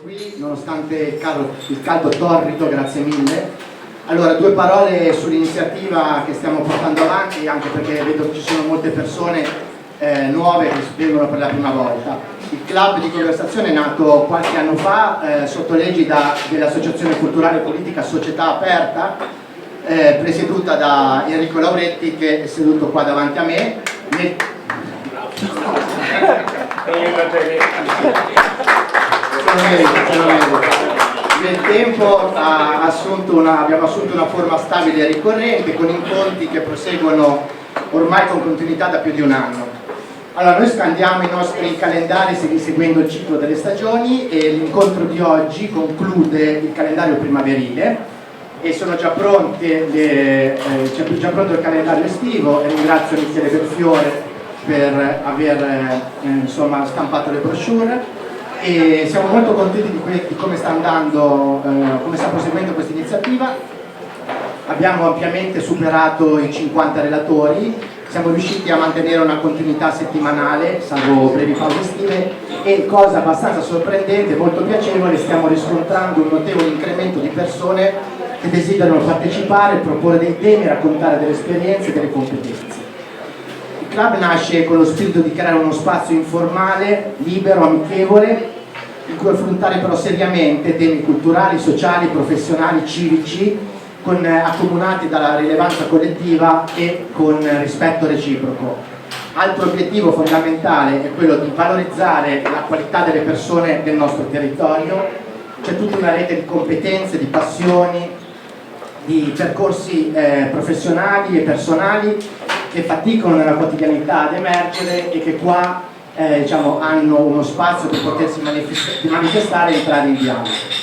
qui, nonostante il caldo torrido, grazie mille. Allora, due parole sull'iniziativa che stiamo portando avanti, anche perché vedo che ci sono molte persone nuove che vengono per la prima volta. Il club di conversazione è nato qualche anno fa sotto l'egida dell'Associazione Culturale e Politica Società Aperta, presieduta da Enrico Lauretti, che è seduto qua davanti a me. Nel tempo abbiamo assunto una forma stabile e ricorrente, con incontri che proseguono ormai con continuità da più di un anno. Allora, noi scandiamo i nostri calendari seguendo il ciclo delle stagioni e l'incontro di oggi conclude il calendario primaverile e sono già pronte c'è già pronto il calendario estivo, e ringrazio Michele Belfiore per aver stampato le brochure, e siamo molto contenti di come sta andando, come sta proseguendo questa iniziativa. Abbiamo ampiamente superato i 50 relatori, siamo riusciti a mantenere una continuità settimanale, salvo brevi pause estive, e cosa abbastanza sorprendente, molto piacevole, stiamo riscontrando un notevole incremento di persone che desiderano partecipare, proporre dei temi, raccontare delle esperienze e delle competenze. Il club nasce con lo spirito di creare uno spazio informale, libero, amichevole, in cui affrontare però seriamente temi culturali, sociali, professionali, civici, accomunati dalla rilevanza collettiva e con rispetto reciproco. Altro obiettivo fondamentale è quello di valorizzare la qualità delle persone del nostro territorio. C'è tutta una rete di competenze, di passioni, di percorsi professionali e personali che faticano nella quotidianità ad emergere e che qua hanno uno spazio per potersi manifestare e entrare in dialogo.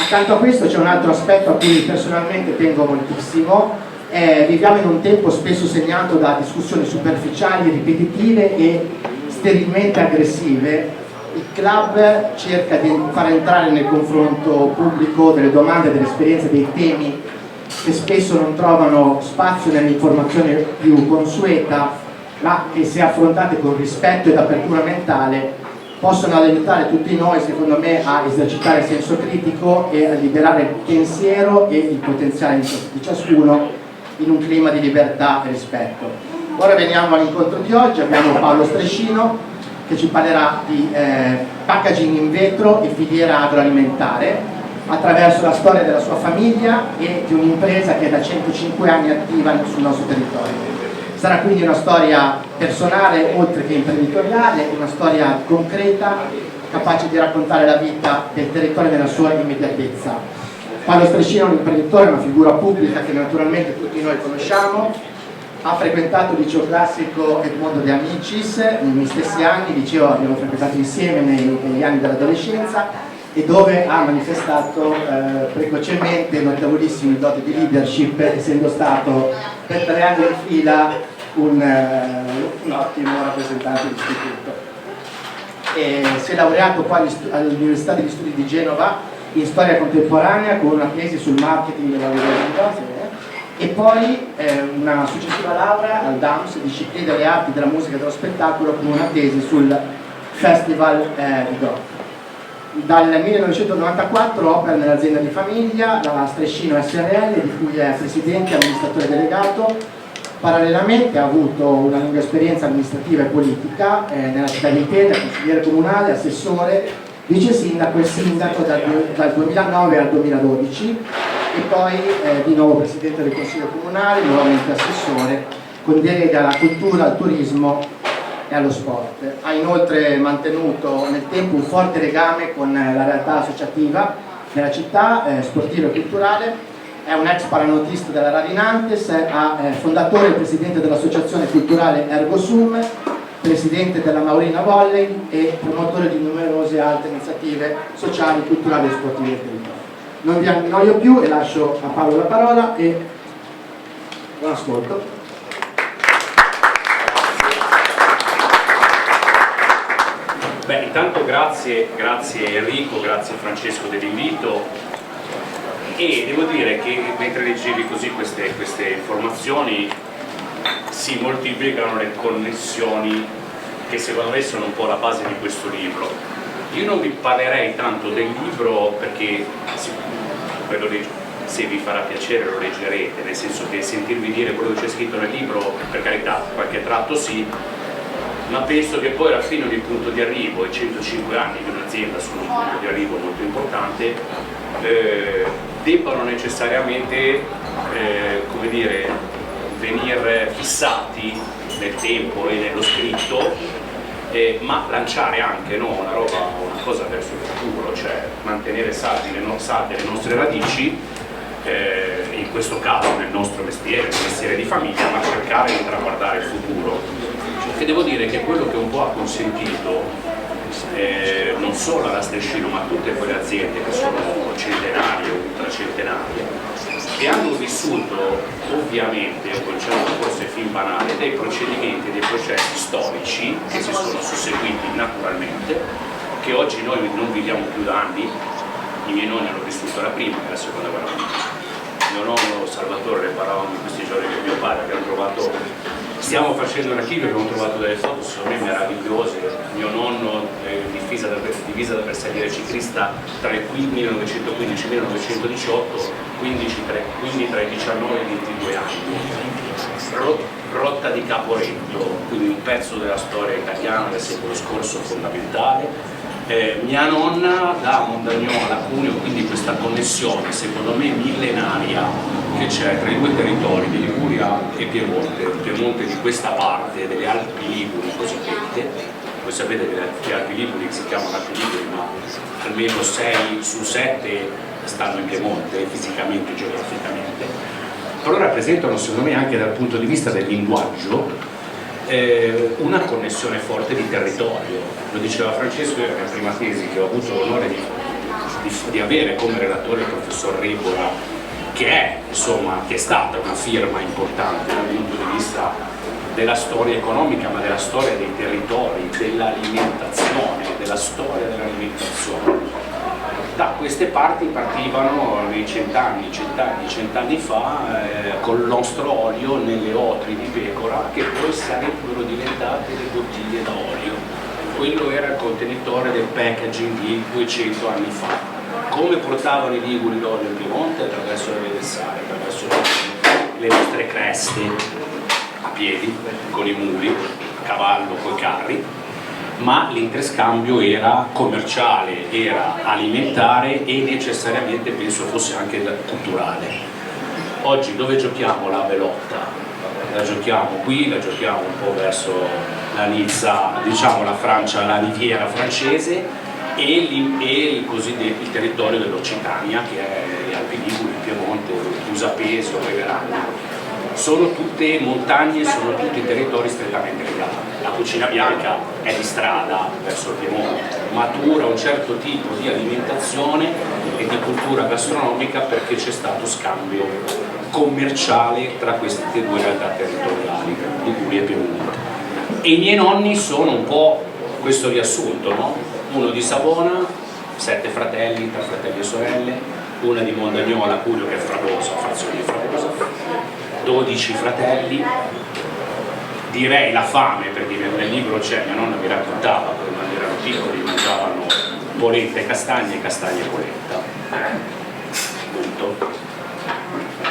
Accanto a questo c'è un altro aspetto a cui personalmente tengo moltissimo. Viviamo in un tempo spesso segnato da discussioni superficiali, ripetitive e sterilmente aggressive. Il club cerca di far entrare nel confronto pubblico delle domande, delle esperienze, dei temi che spesso non trovano spazio nell'informazione più consueta, ma che, se affrontate con rispetto ed apertura mentale, possono aiutare tutti noi, secondo me, a esercitare il senso critico e a liberare il pensiero e il potenziale di ciascuno in un clima di libertà e rispetto. Ora veniamo all'incontro di oggi. Abbiamo Paolo Strescino che ci parlerà di packaging in vetro e filiera agroalimentare attraverso la storia della sua famiglia e di un'impresa che è da 105 anni attiva sul nostro territorio. Sarà quindi una storia personale oltre che imprenditoriale, una storia concreta, capace di raccontare la vita del territorio nella sua immediatezza. Paolo Strescino è un imprenditore, una figura pubblica che naturalmente tutti noi conosciamo. Ha frequentato il liceo classico Edmondo De Amicis nei miei stessi anni, il liceo abbiamo frequentato insieme negli anni dell'adolescenza, e dove ha manifestato precocemente notevolissime doti di leadership, essendo stato per 3 anni in fila un ottimo rappresentante d'istituto. Si è laureato qua all'Università degli Studi di Genova in storia contemporanea con una tesi sul marketing della valorizzazione, e poi una successiva laurea al DAMS, disciplina delle arti, della musica e dello spettacolo, con una tesi sul Festival di Goth. Dal 1994 opera nell'azienda di famiglia, la Strescino SRL, di cui è presidente e amministratore delegato. Parallelamente ha avuto una lunga esperienza amministrativa e politica nella città di Intesa, consigliere comunale, assessore, vice sindaco e sindaco dal 2009 al 2012, e poi di nuovo presidente del consiglio comunale, nuovamente assessore, con delega alla cultura, al turismo e allo sport. Ha inoltre mantenuto nel tempo un forte legame con la realtà associativa nella città, sportiva e culturale. È un ex paranotista della Radinantes, fondatore e presidente dell'associazione culturale Ergosum, presidente della Maurina Volley e promotore di numerose altre iniziative sociali, culturali e sportive del territorio. Non vi annoio più e lascio a Paolo la parola e buon ascolto. Beh, intanto grazie Enrico, grazie Francesco dell'invito, e devo dire che mentre leggevi così queste informazioni si moltiplicano le connessioni che secondo me sono un po' la base di questo libro. Io non vi parlerei tanto del libro perché se vi farà piacere lo leggerete, nel senso che sentirvi dire quello che c'è scritto nel libro, per carità, qualche tratto sì, ma penso che poi alla fine di un punto di arrivo, e 105 anni di un'azienda sono un punto di arrivo molto importante, debbano necessariamente come dire, venire fissati nel tempo e nello scritto, ma lanciare anche una cosa verso il futuro, cioè mantenere salde le nostre radici, in questo caso nel nostro mestiere, nel mestiere di famiglia, ma cercare di traguardare il futuro. Che devo dire che quello che un po' ha consentito non solo alla Strescino ma a tutte quelle aziende che sono centenarie o ultracentenarie, che hanno vissuto ovviamente, un concetto forse fin banale, dei procedimenti e dei processi storici che si sono susseguiti naturalmente, che oggi noi non viviamo più da anni. I miei nonni hanno vissuto la prima e la seconda guerra mondiale. Mio nonno Salvatore, ne parlavamo in questi giorni con mio padre, abbiamo trovato, stiamo facendo un archivio, abbiamo trovato delle foto secondo me meravigliose. Mio nonno divisa da bersagliere ciclista tra il 1915 e il 1918, quindi tra i 19 e i 22 anni. Rotta di Caporetto, quindi un pezzo della storia italiana del secolo scorso fondamentale. Mia nonna da Mondagnola a Cuneo, quindi questa connessione secondo me millenaria che c'è tra i due territori di Liguria e Piemonte. Piemonte di questa parte delle Alpi Liguri cosiddette, voi sapete che le Alpi Liguri si chiamano Alpi Liguri ma almeno 6 su 7 stanno in Piemonte fisicamente, geograficamente, però rappresentano secondo me anche dal punto di vista del linguaggio una connessione forte di territorio. Lo diceva Francesco nella prima tesi che ho avuto l'onore di avere come relatore il professor Rebora, che è stata una firma importante dal punto di vista della storia economica, ma della storia dei territori, dell'alimentazione, della storia dell'alimentazione. Da queste parti partivano nei cent'anni fa con il nostro olio nelle otri di pecora che poi sarebbero diventate le bottiglie d'olio. Quello era il contenitore del packaging di 200 anni fa. Come portavano i liguri l'olio in Piemonte? Attraverso le vedessare, attraverso le nostre creste, a piedi, con i muli, a cavallo, coi carri. Ma l'interscambio era commerciale, era alimentare e necessariamente penso fosse anche culturale. Oggi dove giochiamo la velotta? La giochiamo qui, la giochiamo un po' verso la Nizza, diciamo la Francia, la Riviera francese e il territorio dell'Occitania che è le Alpi Liguri, il Piemonte, Usapesio, Reverano. Sono tutte montagne, sono tutti territori strettamente legati. La cucina bianca è di strada verso il Piemonte, matura un certo tipo di alimentazione e di cultura gastronomica perché c'è stato scambio commerciale tra queste due realtà territoriali, Liguria e Piemonte. E i miei nonni sono un po' questo riassunto, no? Uno di Savona, 7 fratelli, 3 fratelli e sorelle, una di Mondagnola, Cuneo che è Fragosa, frazione di Fragosa, 12 fratelli, direi la fame, perché nel libro c'è, mia nonna mi raccontava che quando erano piccoli mangiavano polenta e castagne e polenta. Punto.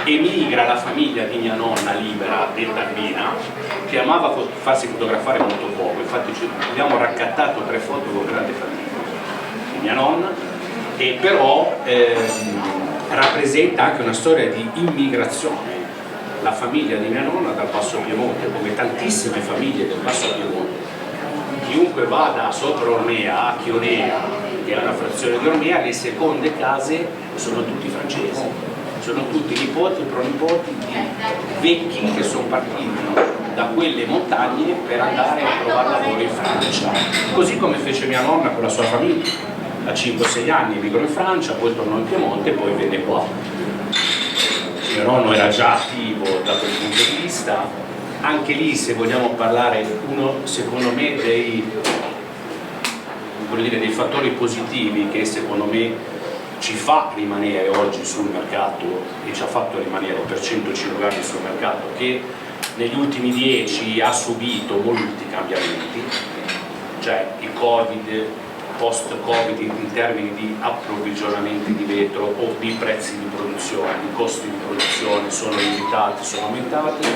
Emigra la famiglia di mia nonna libera, detta Albina, che amava farsi fotografare molto poco, infatti abbiamo raccattato 3 foto con grande famiglia di mia nonna, e però rappresenta anche una storia di immigrazione. La famiglia di mia nonna dal Basso Piemonte, come tantissime famiglie del Basso Piemonte, chiunque vada sopra Ormea a Chionea, che è una frazione di Ormea, le seconde case sono tutti francesi, sono tutti nipoti e pronipoti di vecchi che sono partiti da quelle montagne per andare a trovare lavoro in Francia, così come fece mia nonna con la sua famiglia. A 5-6 anni emigrò in Francia, poi tornò in Piemonte e poi venne qua. Mio nonno era già attivo da quel punto di vista, anche lì se vogliamo parlare, uno secondo me dei fattori positivi che secondo me ci fa rimanere oggi sul mercato e ci ha fatto rimanere per 105 anni sul mercato, che negli ultimi 10 ha subito molti cambiamenti, cioè il Covid post-Covid in termini di approvvigionamenti di vetro o di prezzi di produzione, i costi di produzione sono limitati, sono aumentati.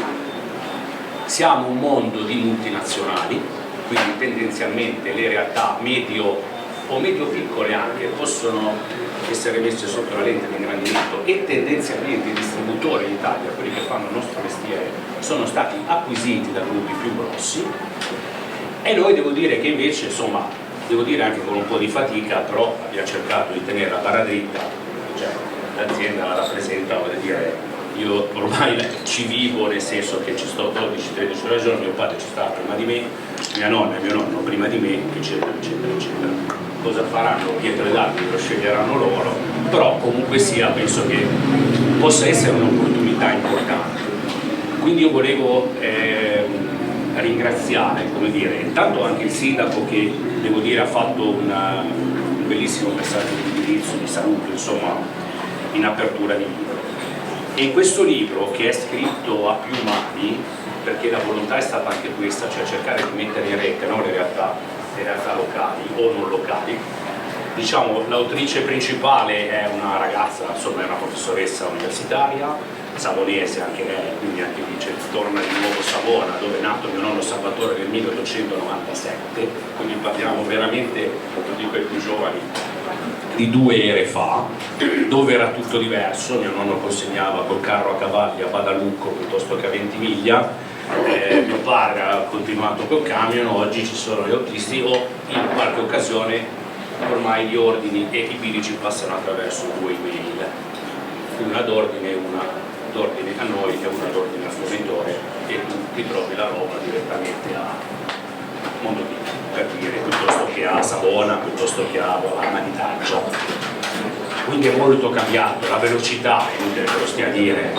Siamo un mondo di multinazionali, quindi tendenzialmente le realtà medio o medio-piccole anche possono essere messe sotto la lente di ingrandimento e tendenzialmente i distributori in Italia, quelli che fanno il nostro mestiere, sono stati acquisiti da gruppi più grossi e noi devo dire che invece, insomma, devo dire anche con un po' di fatica, però abbiamo cercato di tenere la barra dritta, cioè l'azienda la rappresenta, voglio dire, io ormai ci vivo nel senso che ci sto 12-13 ore al giorno, mio padre ci sta prima di me, mia nonna e mio nonno prima di me, eccetera, eccetera, eccetera. Cosa faranno Pietro ed altri lo sceglieranno loro, però comunque sia penso che possa essere un'opportunità importante. Quindi io volevo ringraziare, come dire, intanto anche il sindaco che devo dire ha fatto un bellissimo messaggio di indirizzo, di saluto, insomma, in apertura di libro. E in questo libro, che è scritto a più mani, perché la volontà è stata anche questa, cioè cercare di mettere in rete, no, le realtà locali o non locali. Diciamo, l'autrice principale è una ragazza, insomma è una professoressa universitaria, savonese anche lei, quindi anche lì torna di nuovo Savona, dove è nato mio nonno Salvatore nel 1897, quindi parliamo veramente, lo dico ai più giovani, di 2 ere fa, dove era tutto diverso. Mio nonno consegnava col carro a cavalli a Badalucco piuttosto che a Ventimiglia, mio padre ha continuato col camion, oggi ci sono gli autisti o in qualche occasione ormai gli ordini e i bilici passano attraverso 2 email, una d'ordine e una d'ordine a noi e una d'ordine al fornitore, e tu ti trovi la roba direttamente a Mondovì, per dire, piuttosto che a Savona, piuttosto che a Manitaccia. Quindi è molto cambiato, la velocità, è inutile che lo stia a dire.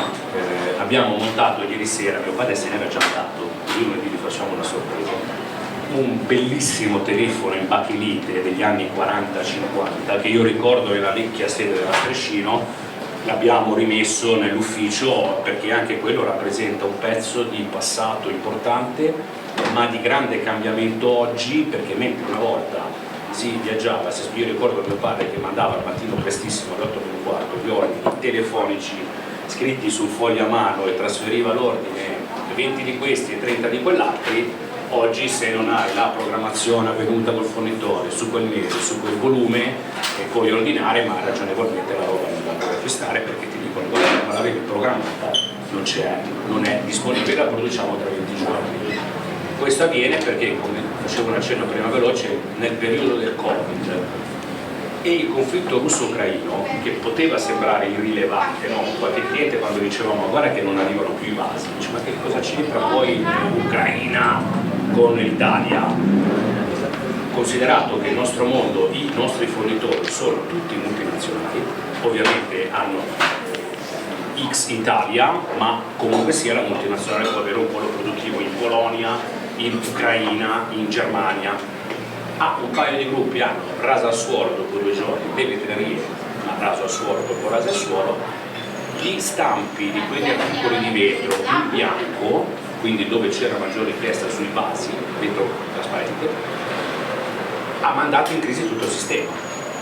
Abbiamo montato ieri sera, mio padre se n'era già andato, lunedì gli facciamo una sorpresa, un bellissimo telefono in bachilite degli anni 40-50 che io ricordo nella vecchia sede della Strescino. L'abbiamo rimesso nell'ufficio perché anche quello rappresenta un pezzo di passato importante, ma di grande cambiamento oggi, perché mentre una volta si viaggiava, io ricordo mio padre che mandava al mattino prestissimo alle 8:15 gli ordini telefonici scritti sul foglio a mano e trasferiva l'ordine 20 di questi e 30 di quell'altri. Oggi se non hai la programmazione avvenuta col fornitore su quel mese, su quel volume, e puoi ordinare, ma ragionevolmente la roba non la puoi acquistare perché ti dicono guarda, ma l'avevi programmata, non c'è, non è disponibile, la produciamo tra 20 giorni. Questo avviene perché, come facevo un accenno prima veloce, nel periodo del Covid e il conflitto russo-ucraino, che poteva sembrare irrilevante, no? Qualche cliente quando dicevamo guarda che non arrivano più i vasi, dice ma che cosa c'entra poi l'Ucraina con l'Italia? Considerato che il nostro mondo, i nostri fornitori sono tutti multinazionali, ovviamente hanno X Italia, ma comunque sia la multinazionale può avere un polo produttivo in Polonia, in Ucraina, in Germania. Un paio di gruppi hanno raso al suolo dopo 2 giorni, le vetrerie, ma raso al suolo dopo raso al suolo, gli stampi di quegli articoli di vetro in bianco, quindi dove c'era maggiore testa sui vasi, vetro trasparente, ha mandato in crisi tutto il sistema,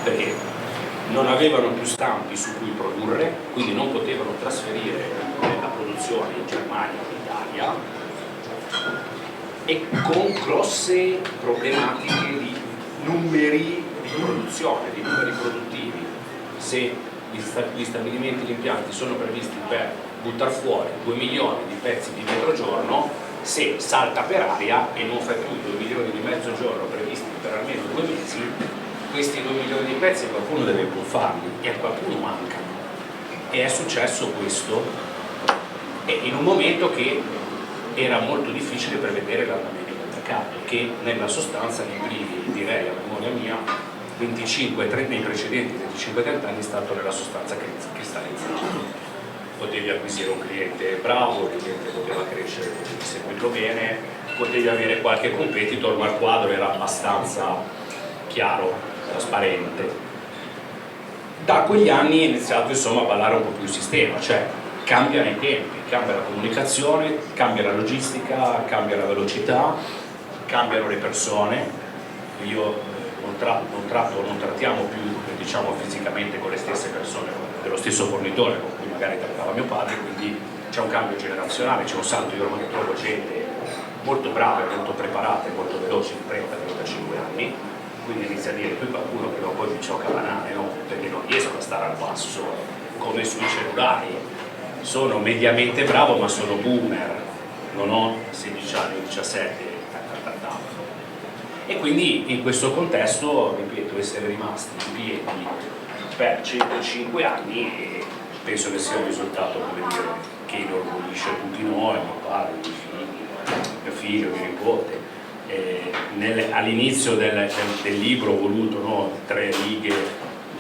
perché non avevano più stampi su cui produrre, quindi non potevano trasferire la produzione in Germania o in Italia, e con grosse problematiche di numeri di produzione, di numeri produttivi. Se gli stabilimenti, gli impianti sono previsti per buttare fuori 2 milioni di pezzi di vetro giorno, se salta per aria e non fai più 2 milioni di mezzo giorno previsti per almeno 2 mesi, questi 2 milioni di pezzi qualcuno deve pur farli e a qualcuno mancano. E è successo questo, e in un momento che era molto difficile prevedere l'andamento del mercato, che nella sostanza nei primi, direi a memoria mia, 25-30 nei precedenti 25-30 anni è stato nella sostanza cristallizzato. Potevi acquisire un cliente bravo, il cliente poteva crescere, potevi seguirlo bene, potevi avere qualche competitor, ma il quadro era abbastanza chiaro, trasparente. Da quegli anni è iniziato insomma a ballare un po' più il sistema, cioè cambiano i tempi, cambia la comunicazione, cambia la logistica, cambia la velocità, cambiano le persone. Io non trattiamo più, diciamo, fisicamente con le stesse persone dello stesso fornitore con cui magari trattava mio padre, quindi c'è un cambio generazionale, c'è un salto. Io ormai trovo gente molto brava, molto preparata e molto veloce di 30-35 anni, quindi inizia a dire qui qualcuno che poi mi gioca a banane, no? Perché non riesco a stare al passo come sui cellulari, sono mediamente bravo ma sono boomer, non ho 16 anni, 17, e quindi in questo contesto, ripeto, essere rimasti in piedi per 105 anni penso che sia un risultato, come dire, che inorgoglisce tutti noi, mio padre, i miei figli, mio figlio, mio nipote. All'inizio del libro ho voluto, no, 3 righe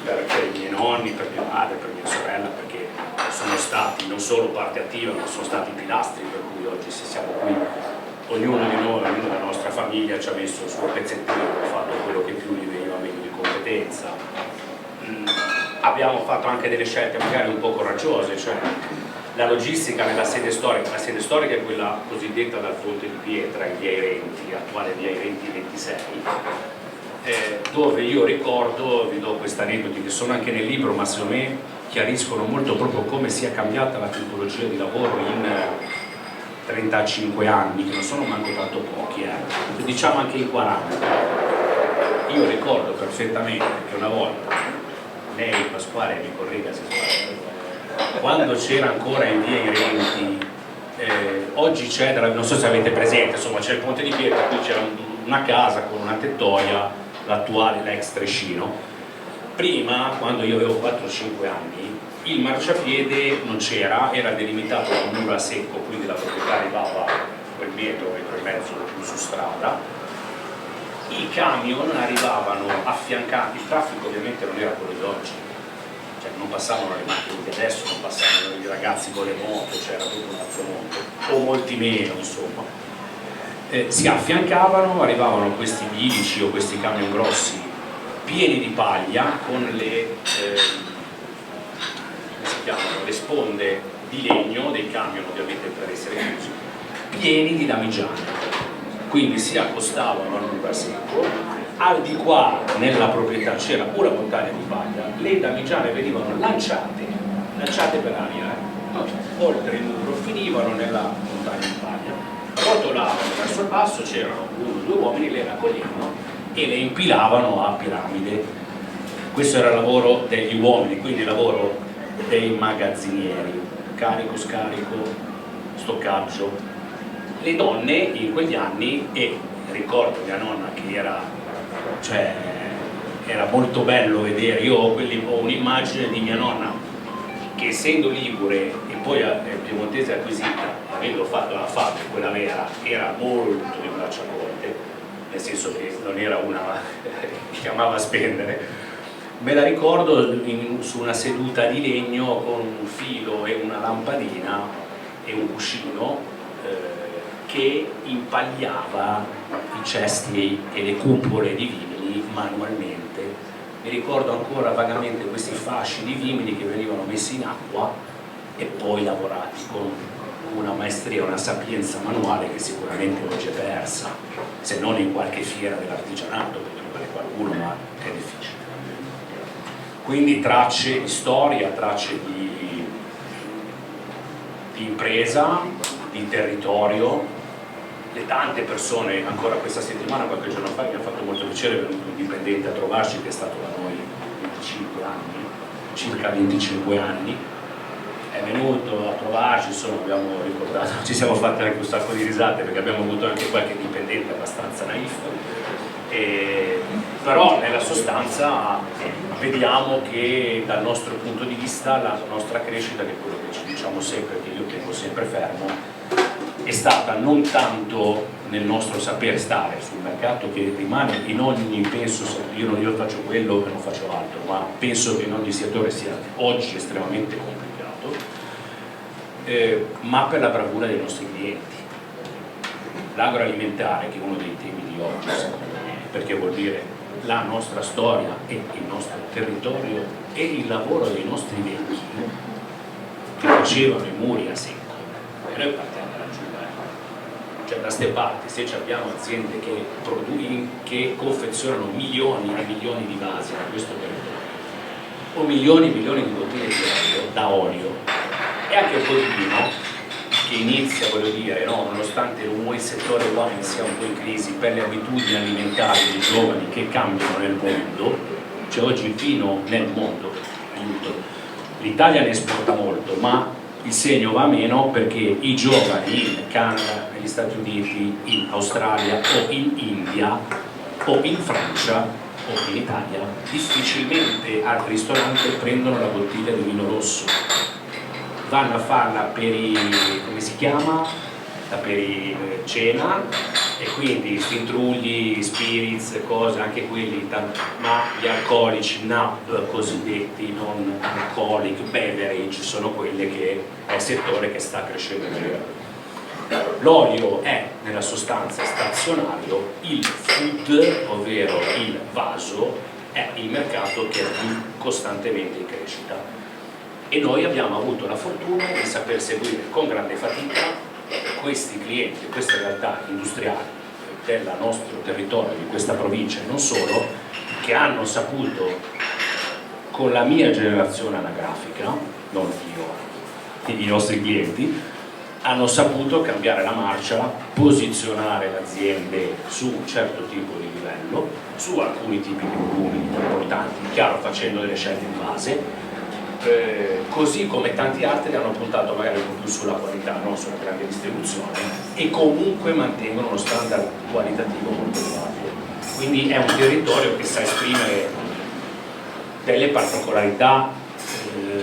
per i miei nonni, per mia madre, per mia sorella, perché sono stati non solo parte attiva, ma sono stati pilastri per cui oggi se siamo qui, ognuno di noi, ognuno della nostra famiglia ci ha messo il suo pezzettino, ha fatto quello che più gli veniva meglio di competenza. Abbiamo fatto anche delle scelte magari un po' coraggiose, cioè la logistica nella sede storica, la sede storica è quella cosiddetta dal Ponte di Pietra, in via Irenti, attuale via Irenti 26, dove io ricordo, vi do questi aneddoti che sono anche nel libro, ma secondo me chiariscono molto proprio come sia cambiata la tipologia di lavoro in 35 anni, che non sono manco tanto pochi, diciamo anche in 40. Io ricordo perfettamente che una volta, lei Pasquale mi corregga se sbaglio, quando c'era ancora in via Irenti, oggi c'è, non so se avete presente, insomma c'è il Ponte di Pietra, qui c'era una casa con una tettoia, l'attuale, l'ex Trescino. Prima, quando io avevo 4-5 anni, il marciapiede non c'era, era delimitato da un muro a secco, quindi la proprietà arrivava quel metro e mezzo più su strada. I camion arrivavano affiancati, il traffico ovviamente non era quello di oggi, cioè non passavano le macchine di adesso, non passavano i ragazzi con le moto, c'era tutto un altro mondo, o molti meno insomma. Si affiancavano, arrivavano questi bilici o questi camion grossi pieni di paglia con le sponde di legno dei camion, ovviamente per essere chiusi, pieni di damigiane. Quindi si accostavano al muro a secco, al di qua nella proprietà c'era una montagna di paglia, le damigiane venivano lanciate per aria, oltre il muro, finivano nella montagna di paglia, rotolavano verso il basso, c'erano 1 o 2 uomini, le raccoglievano e le impilavano a piramide. Questo era il lavoro degli uomini, quindi il lavoro dei magazzinieri, carico, scarico, stoccaggio. Le donne in quegli anni, e ricordo mia nonna che era molto bello vedere, io ho un'immagine di mia nonna che essendo ligure e poi piemontese acquisita, avendo fatto la fabbrica, quella vera, era molto di bracciacorte, nel senso che non era una che amava spendere. Me la ricordo su una seduta di legno con un filo e una lampadina e un cuscino che impagliava i cesti e le cupole di vimini manualmente. Mi ricordo ancora vagamente questi fasci di vimini che venivano messi in acqua e poi lavorati con una maestria, una sapienza manuale che sicuramente oggi è persa, se non in qualche fiera dell'artigianato per trovare qualcuno, ma è difficile. Quindi tracce di storia, tracce di impresa, di territorio. Le tante persone, ancora questa settimana, qualche giorno fa, mi ha fatto molto piacere, è venuto un dipendente a trovarci che è stato da noi 25 anni, circa 25 anni, è venuto a trovarci, insomma abbiamo ricordato, ci siamo fatti anche un sacco di risate perché abbiamo avuto anche qualche dipendente abbastanza naif, però nella sostanza vediamo che dal nostro punto di vista la nostra crescita, che è quello che ci diciamo sempre, che io tengo sempre fermo, è stata non tanto nel nostro saper stare sul mercato, che rimane in ogni, penso, io faccio quello e non faccio altro, ma penso che in ogni settore sia oggi estremamente complicato, ma per la bravura dei nostri clienti. L'agroalimentare, che è uno dei temi di oggi secondo me, perché vuol dire la nostra storia e il nostro territorio e il lavoro dei nostri vecchi che facevano i muri a secco, e noi partiamo da giù, Cioè da ste parti, se abbiamo aziende che confezionano milioni e milioni di vasi da questo territorio, o milioni e milioni di bottiglie da olio, e anche un po' di vino, che inizia, voglio dire, no? Nonostante il settore wine sia un po' in crisi per le abitudini alimentari dei giovani che cambiano nel mondo, cioè oggi il vino nel mondo, aiuto, l'Italia ne esporta molto, ma il segno va meno perché i giovani in Canada, negli Stati Uniti, in Australia o in India o in Francia o in Italia difficilmente al ristorante prendono la bottiglia di vino rosso, vanno a farla per i, come si chiama? Per i cena, e quindi stintrugli, spirits, cose, anche quelli, ma gli alcolici, NAB cosiddetti, non alcoholic beverage, sono quelle che è il settore che sta crescendo meglio. L'olio è nella sostanza stazionario, il food, ovvero il vaso, è il mercato che è più costantemente in crescita, e noi abbiamo avuto la fortuna di saper seguire con grande fatica questi clienti, queste realtà industriali del nostro territorio, di questa provincia e non solo, che hanno saputo, con la mia generazione anagrafica, non io, i nostri clienti, hanno saputo cambiare la marcia, posizionare le aziende su un certo tipo di livello, su alcuni tipi di volumi importanti, chiaro facendo delle scelte di base, così come tanti altri hanno puntato magari un po' più sulla qualità, non sulla grande distribuzione, e comunque mantengono uno standard qualitativo molto elevato. Quindi è un territorio che sa esprimere delle particolarità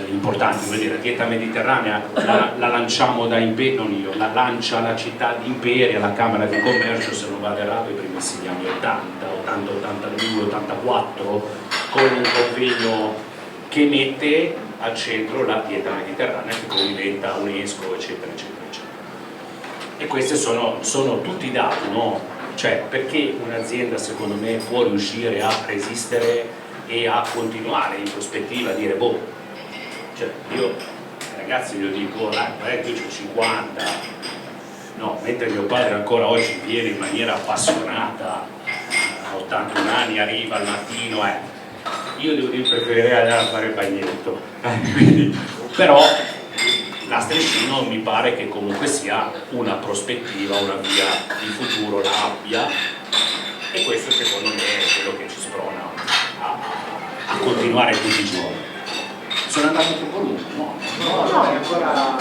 importanti. Vuol dire, la dieta mediterranea la lanciamo da Imperia, non io, la lancia la città di Imperia, la Camera di Commercio, se non vado errato, i primissimi anni 80, 82, 84, con un convegno che mette al centro la dieta mediterranea, che poi diventa UNESCO, eccetera, eccetera, eccetera. E questi sono tutti dati, no? Cioè, perché un'azienda, secondo me, può riuscire a resistere e a continuare in prospettiva a dire, boh, cioè, io ragazzi io dico, io ho 50, no, mentre mio padre ancora oggi viene in maniera appassionata, a 81 anni arriva al mattino, io devo dire preferirei andare a fare il bagnetto, quindi, però la Strescino mi pare che comunque sia una prospettiva, una via di futuro la abbia, e questo secondo me è quello che ci sprona a continuare tutti i giorni. Sono andato troppo lungo? No, no, è ancora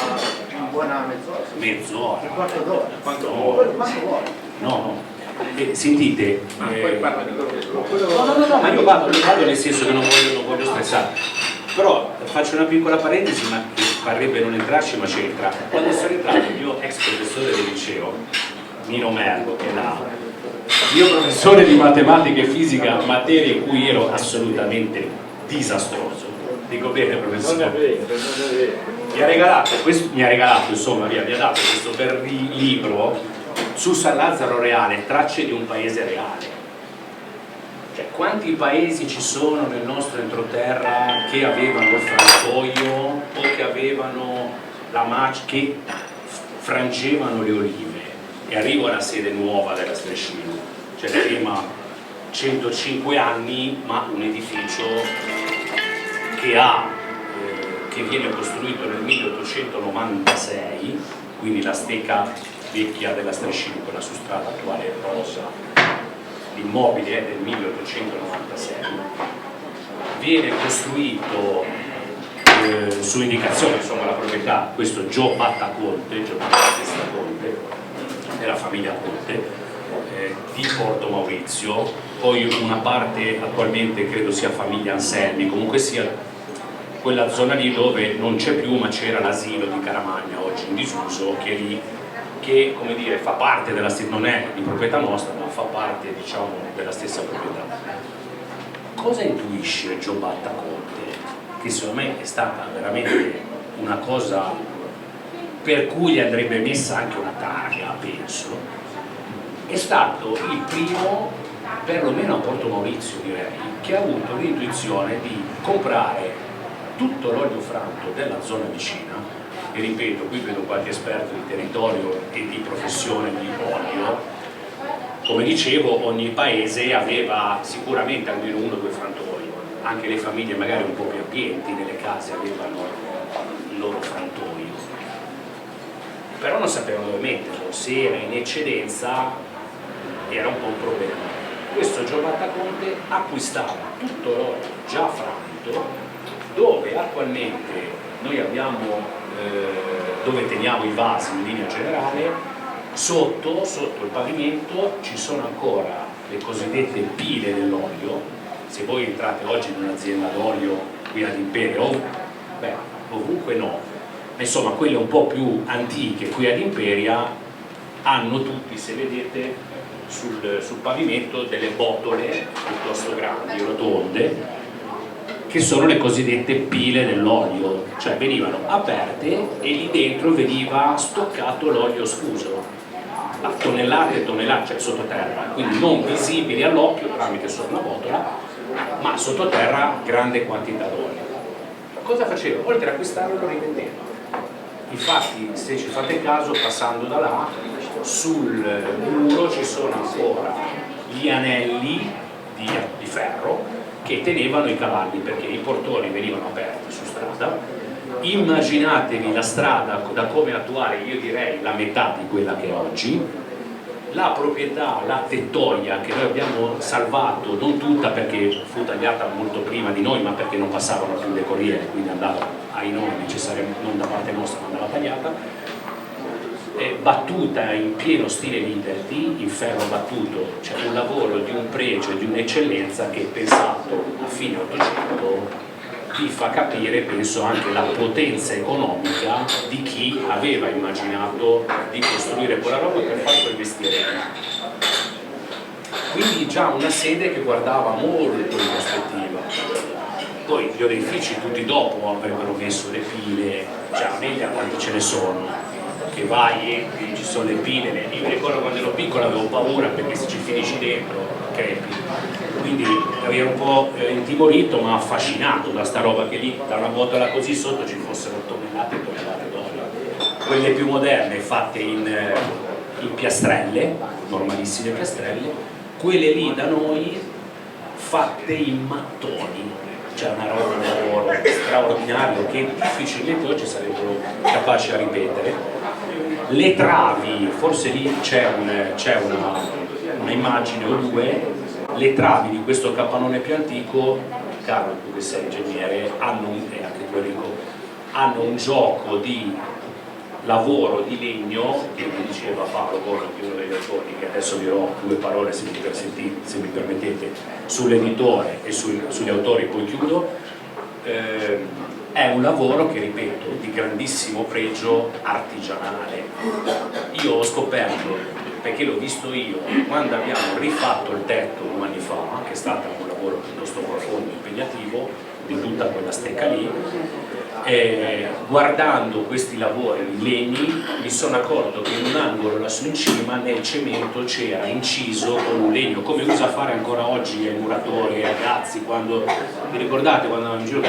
una buona mezz'ora. Mezz'ora? Un quarto d'ora. Quanto vuoi? No. Sentite, poi parla di loro. no, ma io vado nel senso che non voglio stressare, però faccio una piccola parentesi, ma che parrebbe non entrarci, ma c'entra. Quando sono entrato il mio ex professore del liceo, Nino Merlo, che è mio professore di matematica e fisica, materie in cui ero assolutamente disastroso, dico bene professore, mi ha regalato insomma, mi ha dato questo bel libro su San Lazzaro Reale, tracce di un paese reale. Cioè, quanti paesi ci sono nel nostro entroterra che avevano il francoio o che avevano la che frangevano le olive, e arriva una sede nuova della Strescino, cioè prima 105 anni, ma un edificio che viene costruito nel 1896, quindi la steca vecchia della Strescino, quella su strada attuale rosa. L'immobile è del 1896, viene costruito su indicazione, insomma, la proprietà, questo Gio Battaconte, della famiglia Conte, di Porto Maurizio, poi una parte attualmente credo sia famiglia Anselmi, comunque sia quella zona lì dove non c'è più, ma c'era l'asilo di Caramagna, oggi in disuso, che lì, che come dire, fa parte della stessa, non è di proprietà nostra, ma fa parte, diciamo, della stessa proprietà. Cosa intuisce Gio Battaconte? Che secondo me è stata veramente una cosa per cui gli andrebbe messa anche una targa, penso. È stato il primo, perlomeno a Porto Maurizio direi, che ha avuto l'intuizione di comprare tutto l'olio franto della zona vicina e ripeto, qui vedo qualche esperto di territorio e di professione di olio. Come dicevo, ogni paese aveva sicuramente almeno 1 o 2 frantoi, anche le famiglie magari un po' più abbienti nelle case avevano il loro frantoio, però non sapevano dove metterlo, se era in eccedenza era un po' un problema. Questo Gio Battaconte acquistava tutto l'olio già franto, dove attualmente noi abbiamo, dove teniamo i vasi in linea generale. Sotto il pavimento ci sono ancora le cosiddette pile dell'olio. Se voi entrate oggi in un'azienda d'olio qui ad Imperia, beh, ovunque no, ma insomma quelle un po' più antiche qui ad Imperia hanno tutti, se vedete sul pavimento, delle botole piuttosto grandi, rotonde, che sono le cosiddette pile dell'olio, cioè venivano aperte e lì dentro veniva stoccato l'olio sfuso, a tonnellate e tonnellate, cioè sottoterra, quindi non visibili all'occhio tramite solo una botola, ma sottoterra grande quantità d'olio. Cosa facevo? Oltre a acquistarlo lo rivendevo. Infatti, se ci fate caso, passando da là, sul muro ci sono ancora gli anelli di ferro che tenevano i cavalli, perché i portoni venivano aperti su strada. Immaginatevi la strada da come attuale, io direi la metà di quella che è oggi. La proprietà, la tettoia che noi abbiamo salvato, non tutta perché fu tagliata molto prima di noi, ma perché non passavano più le corriere, quindi andava ai noi necessariamente, non da parte nostra, ma andava tagliata, battuta in pieno stile Liberty, in ferro battuto, cioè un lavoro di un pregio e di un'eccellenza che, pensato a fine 800, vi fa capire, penso, anche la potenza economica di chi aveva immaginato di costruire quella roba per fare quel mestiere. Quindi già una sede che guardava molto in prospettiva. Poi gli orefici tutti dopo avrebbero messo le pile, cioè a meglio quanti ce ne sono, che vai, entri, ci sono le pile. Io mi ricordo quando ero piccolo avevo paura perché se ci finisci dentro crepi, quindi ero un po' intimorito ma affascinato da sta roba, che lì da una botola così sotto ci fossero tonnellate e tonnellate d'olio. Quelle più moderne fatte in piastrelle, normalissime piastrelle, quelle lì da noi fatte in mattoni, cioè una roba, un lavoro straordinario che difficilmente oggi sarebbero capaci a ripetere. Le travi, forse lì c'è una immagine o due, le travi di questo capannone più antico, Carlo, tu che sei ingegnere, e anche tu Enrico, hanno un gioco di lavoro di legno, che mi diceva Paolo Gorno, che è uno degli autori, che adesso dirò 2 parole, se mi permettete, sull'editore e sugli autori, poi chiudo. È un lavoro che, ripeto, di grandissimo pregio artigianale. Io ho scoperto, perché l'ho visto io, quando abbiamo rifatto il tetto 2 anni fa, che è stato un lavoro piuttosto profondo e impegnativo, di tutta quella stecca lì, guardando questi lavori di legni mi sono accorto che in un angolo lassù in cima nel cemento c'era inciso con un legno, come usa fare ancora oggi ai muratori, ai ragazzi, quando vi ricordate quando andavamo in giro?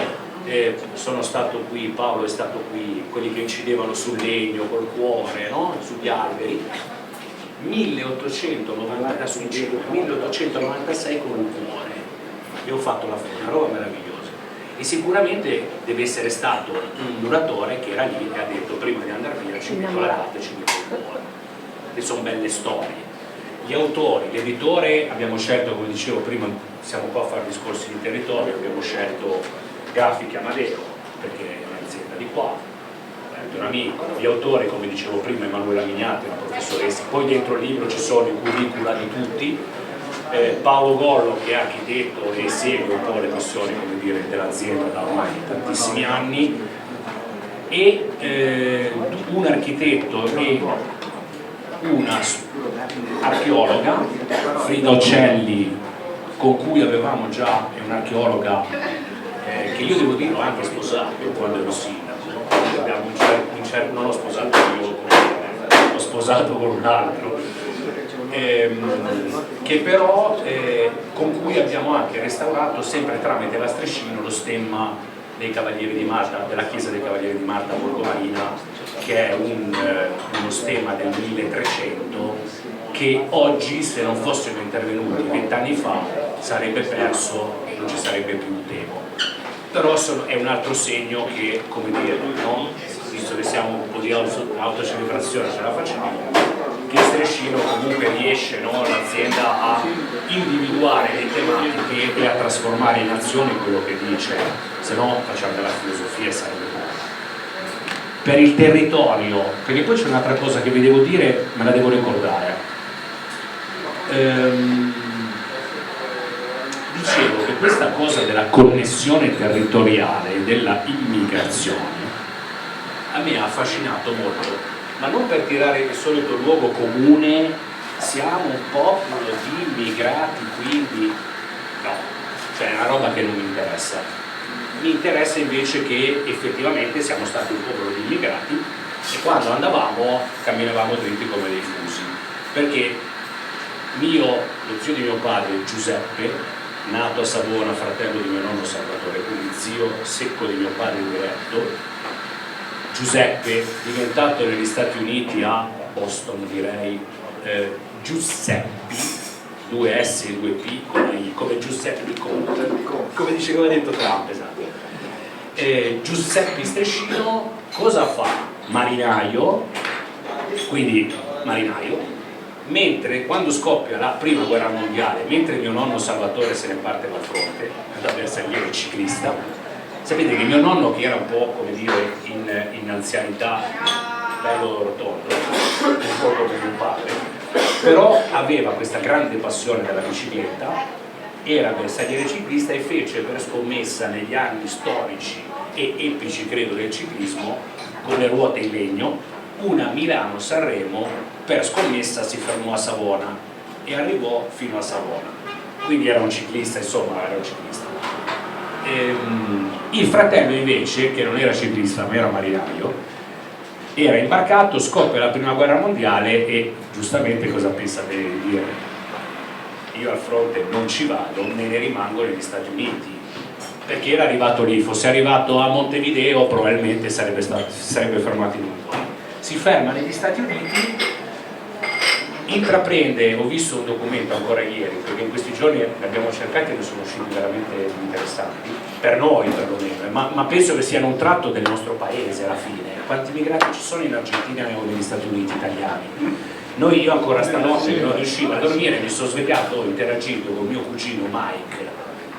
Sono stato qui, Paolo è stato qui, quelli che incidevano sul legno col cuore, no? Sugli alberi. 1896 con un cuore, e ho fatto una roba meravigliosa. E sicuramente deve essere stato un muratore che era lì e ha detto: prima di andare via ci metto la data e ci metto il cuore. E sono belle storie. Gli autori, l'editore, abbiamo scelto, come dicevo prima, siamo qua a fare discorsi di territorio, abbiamo scelto Grafiche Amadeo perché è un'azienda di qua, è un amico. Gli autori, come dicevo prima, Emanuela Mignati, una professoressa, poi dentro il libro ci sono i curricula di tutti. Paolo Gollo, che è architetto e segue un po' le questioni, come dire, dell'azienda da ormai tantissimi anni, e un architetto e una archeologa, Frida Ocelli, con cui avevamo già, è un'archeologa che io devo dire ho anche sposato quando ero sindaco. Abbiamo non ho sposato io, ho sposato con un altro, che però con cui abbiamo anche restaurato, sempre tramite la Strescino, lo stemma dei Cavalieri di Malta, della chiesa dei Cavalieri di Malta a Borgomarina, che è uno stemma del 1300 che oggi, se non fossero intervenuti 20 anni fa, sarebbe perso, non ci sarebbe più un tempo. Però è un altro segno che, come dire, no? Visto che siamo un po' di autocelebrazione, ce la facciamo, che Strescino comunque riesce, no, l'azienda a individuare le tematiche e a trasformare in azione quello che dice, se no facciamo della filosofia e sarebbe buono. Per il territorio, perché poi c'è un'altra cosa che vi devo dire, me la devo ricordare. Dicevo che questa cosa della connessione territoriale e della immigrazione a me ha affascinato molto, ma non per tirare il solito luogo comune, siamo un popolo di immigrati, quindi no, cioè è una roba che non mi interessa. Mi interessa invece che effettivamente siamo stati un popolo di immigrati e quando andavamo camminavamo dritti come dei fusi, perché lo zio di mio padre Giuseppe, nato a Savona, fratello di mio nonno Salvatore, quindi zio secco di mio padre diretto, Giuseppe, diventato negli Stati Uniti a Boston direi Giuseppe, 2 S e 2 P come Giuseppe Conte, come ha detto Trump, esatto. Giuseppe Strescino cosa fa? Marinaio, quindi marinaio, mentre quando scoppia la prima guerra mondiale, mentre mio nonno Salvatore se ne parte al fronte da bersagliere ciclista, sapete che mio nonno, che era un po' come dire in anzianità, bello rotondo, un po' come mio padre, però aveva questa grande passione della bicicletta, era bersagliere ciclista e fece per scommessa negli anni storici e epici credo del ciclismo, con le ruote in legno, una Milano-Sanremo. Per scommessa si fermò a Savona e arrivò fino a Savona, quindi era un ciclista, insomma era un ciclista. Il fratello invece, che non era ciclista ma era marinaio, era imbarcato, scoppia la prima guerra mondiale e giustamente cosa pensate di dire? Io al fronte non ci vado, me ne rimango negli Stati Uniti, perché era arrivato lì, fosse arrivato a Montevideo probabilmente si sarebbe fermato in un po'. Si ferma negli Stati Uniti, intraprende, ho visto un documento ancora ieri, perché in questi giorni ne abbiamo cercati e ne sono usciti veramente interessanti, per noi perlomeno, ma penso che siano un tratto del nostro paese alla fine. Quanti immigrati ci sono in Argentina o negli Stati Uniti italiani? Io ancora stanotte non riuscivo a dormire, mi sono svegliato, ho interagito con mio cugino Mike,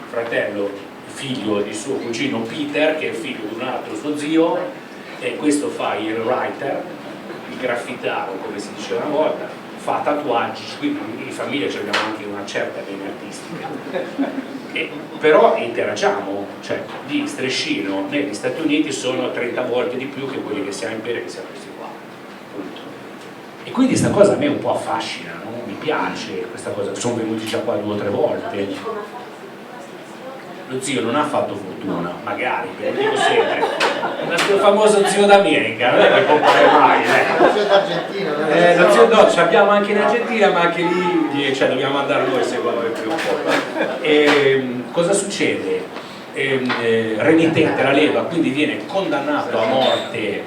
fratello, figlio di suo cugino Peter, che è figlio di un altro suo zio, e questo fa il writer, il graffitaro come si diceva una volta, fa tatuaggi, quindi in famiglia abbiamo anche una certa vena artistica, però interagiamo, cioè di Strescino negli Stati Uniti sono 30 volte di più che quelli che siamo in Pere, che siamo questi qua, punto. E quindi questa cosa a me un po' affascina, no? Mi piace questa cosa, sono venuti già qua 2 o 3 volte. Lo zio non ha fatto fortuna, magari, ve lo dico sempre, il famoso zio d'America, non è che compare mai. Lo zio d'Argentina, lo zio no, ce l'abbiamo anche in Argentina, ma anche lì cioè, dobbiamo andare noi se vuole più un po'. Cosa succede? Renitente la leva, quindi viene condannato a morte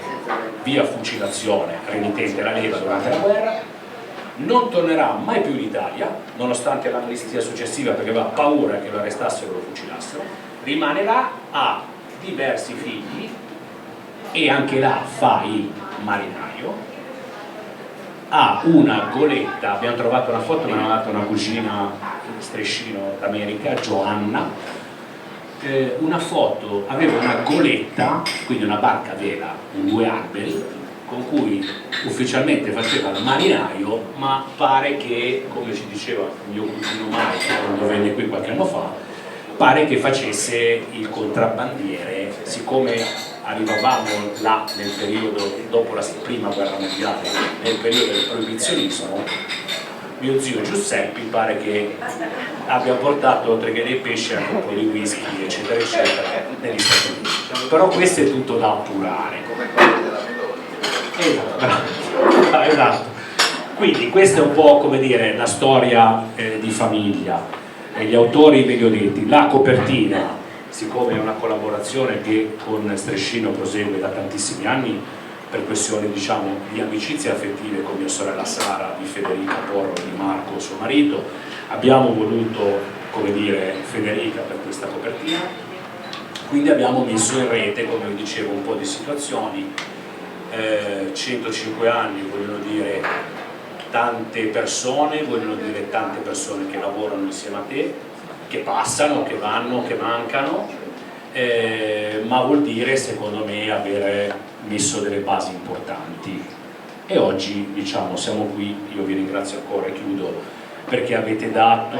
via fucilazione, renitente la leva durante la guerra. Non tornerà mai più in Italia, nonostante l'amnistia successiva, perché aveva paura che lo arrestassero e lo fucilassero. Rimane là, ha diversi figli e anche là fa il marinaio. Ha una goletta, abbiamo trovato una foto, mi hanno dato una cugina Strescino d'America, Giovanna, una foto, aveva una goletta, quindi una barca a vela, con 2 alberi, con cui ufficialmente faceva il marinaio, ma pare che, come ci diceva il mio cugino Mike quando venne qui qualche anno fa, pare che facesse il contrabbandiere, siccome arrivavamo là nel periodo dopo la prima guerra mondiale, nel periodo del proibizionismo, mio zio Giuseppe pare che abbia portato oltre che dei pesci anche un po' di whisky eccetera eccetera negli Stati Uniti. Però questo è tutto da appurare. Esatto. Quindi questa è un po' come dire la storia di famiglia. E gli autori ve li ho detti, la copertina siccome è una collaborazione che con Strescino prosegue da tantissimi anni per questioni, diciamo, di amicizie affettive con mia sorella Sara, di Federica Porro e di Marco, suo marito, abbiamo voluto, come dire, Federica per questa copertina, quindi abbiamo messo in rete, come vi dicevo, un po' di situazioni. 105 anni vogliono dire tante persone, vogliono dire tante persone che lavorano insieme a te, che passano, che vanno, che mancano, ma vuol dire, secondo me, avere messo delle basi importanti. E oggi, diciamo, siamo qui, io vi ringrazio ancora e chiudo, perché avete dato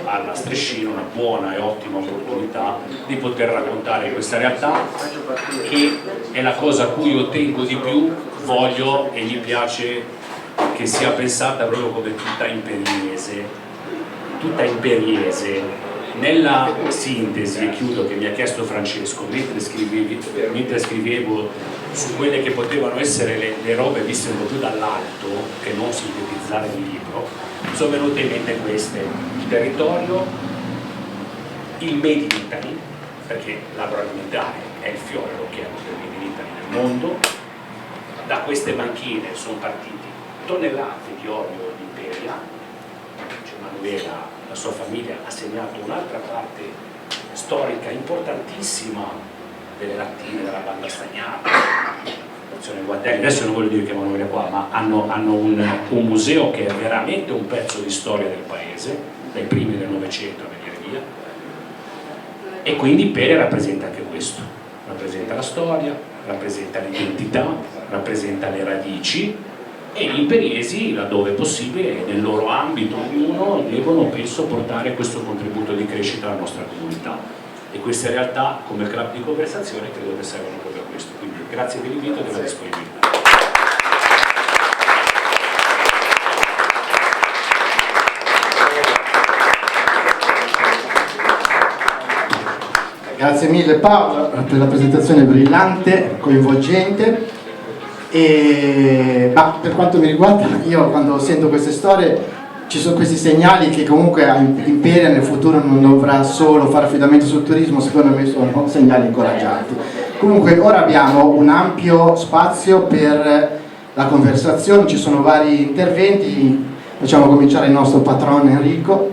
alla Strescino una buona e ottima opportunità di poter raccontare questa realtà, che è la cosa a cui io tengo di più, voglio e mi piace che sia pensata proprio come tutta imperiese. Nella sintesi, e chiudo, che mi ha chiesto Francesco mentre scrivevo su quelle che potevano essere le robe viste un po' più dall'alto che non sintetizzare il libro, sono venute in mente queste: il territorio, il Made in Italy, perché l'agroalimentare è il fiore all'occhiello del Made in Italy nel mondo. Da queste banchine sono partiti tonnellate di olio di Imperia, Manuela, la sua famiglia ha segnato un'altra parte storica importantissima delle lattine, della banda stagnata, adesso non voglio dire che Emanuele è qua, ma hanno un museo che è veramente un pezzo di storia del paese, dai primi del Novecento a venire via, e quindi Imperia rappresenta anche questo, rappresenta la storia, rappresenta l'identità, rappresenta le radici, e gli imperiesi, laddove possibile, nel loro ambito ognuno, devono, penso, portare questo contributo di crescita alla nostra comunità, e queste realtà come il club di conversazione credo che servono proprio a questo. Quindi grazie per l'invito e della disponibilità. Grazie mille Paolo per la presentazione brillante, coinvolgente. Per quanto mi riguarda, io quando sento queste storie ci sono questi segnali che comunque Imperia nel futuro non dovrà solo fare affidamento sul turismo, secondo me sono segnali incoraggianti. Comunque ora abbiamo un ampio spazio per la conversazione, ci sono vari interventi, facciamo cominciare il nostro patrono Enrico.